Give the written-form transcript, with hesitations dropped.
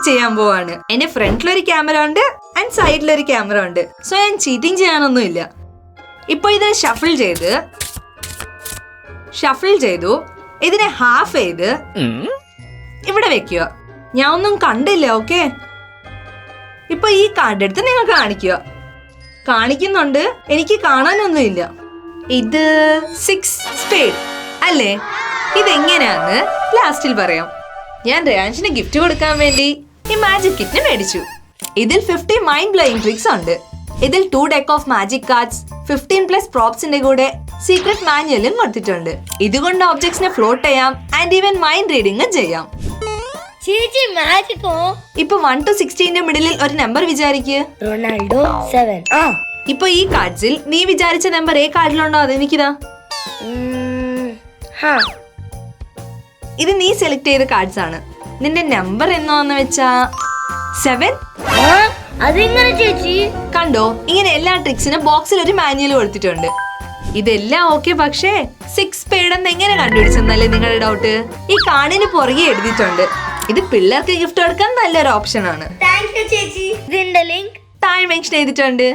Cheating ചെയ്യാൻ പോവാണ്. എന്റെ ഫ്രണ്ടിലൊരു ക്യാമറ ഉണ്ട് ആൻഡ് സൈഡിലൊരു ക്യാമറ ഉണ്ട്. സോ ഞാൻ ചീറ്റിംഗ് ചെയ്യാനൊന്നുമില്ല. ഇപ്പൊ ഇതിനെ ഷഫിൾ ചെയ്തു ഇതിനെ ഹാഫ് ചെയ്ത് ഇവിടെ വെക്കുക. ഞാൻ ഒന്നും കണ്ടില്ല. ഓക്കെ, ഇപ്പൊ ഈ കാർഡ് എടുത്ത് നിങ്ങൾക്ക് കാണിക്കുന്നുണ്ട്. എനിക്ക് കാണാനൊന്നുമില്ല. ഇത് 6 സ്പേഡ് അല്ലേ? ഇതെങ്ങനെയാന്ന് ലാസ്റ്റിൽ പറയാം. ഞാൻ റയാൻഷിന് ഗിഫ്റ്റ് കൊടുക്കാൻ വേണ്ടി ഈ മാജിക് കിറ്റിന് മേടിച്ചു. ഇതിൽ 50 മൈൻഡ് ബ്ലോയിങ് ട്രിക്സ് ഉണ്ട്. ഇതിൽ 2 ഡെക്ക് ഓഫ് മാജിക് കാർഡ്സ്, 15+ പ്രോപ്സിന്റെ കൂടെ സീക്രട്ട് മാനുവലും കൊടുത്തിട്ടുണ്ട്. ഇതുകൊണ്ട് ഒബ്ജക്ട്സിനെ ഫ്ലോട്ട് ചെയ്യാം ആൻഡ് ഈവൻ മൈൻഡ് റീഡിംഗും ചെയ്യാം. ഇപ്പൊ 1 to 16 മിഡിലിൽ ഒരു നമ്പർ വിചാരിക്ക്. റൊണാൾഡോ 7. ഇപ്പൊ ഈ കാർഡ്സിൽ നീ വിചാരിച്ച നമ്പർ ഏ കാർഡിലുണ്ടോ അതെനിക്കിതാ. ഇത് നീ സെലക്ട് ചെയ്ത കാർഡ്സ് ആണ്. നിന്റെ നമ്പർ എന്നോന്ന് വെച്ചാ 7. അതെങ്ങനെ ചേച്ചി? കണ്ടോ, ഇങ്ങനെ എല്ലാ ട്രിക്സിനും ബോക്സിൽ ഒരു മാനുവൽ കൊടുത്തിട്ടുണ്ട്. ഇതെല്ലാം ഓക്കെ, പക്ഷേ 6 സ്പേഡ് എന്ന് എങ്ങനെ കണ്ടുപിടിച്ചെന്നല്ലേ നിങ്ങളുടെ ഡൗട്ട്? ഈ കാർഡിന് പുറകെ എഴുതിയിട്ടുണ്ട്. ഇത് പിള്ളേർക്ക് ഗിഫ്റ്റ് കൊടുക്കാൻ നല്ലൊരു ഓപ്ഷൻ ആണ്. ചേച്ചി, ഇതിന്റെ ലിങ്ക് താഴെ മെൻഷൻ ചെയ്തിട്ടുണ്ട്.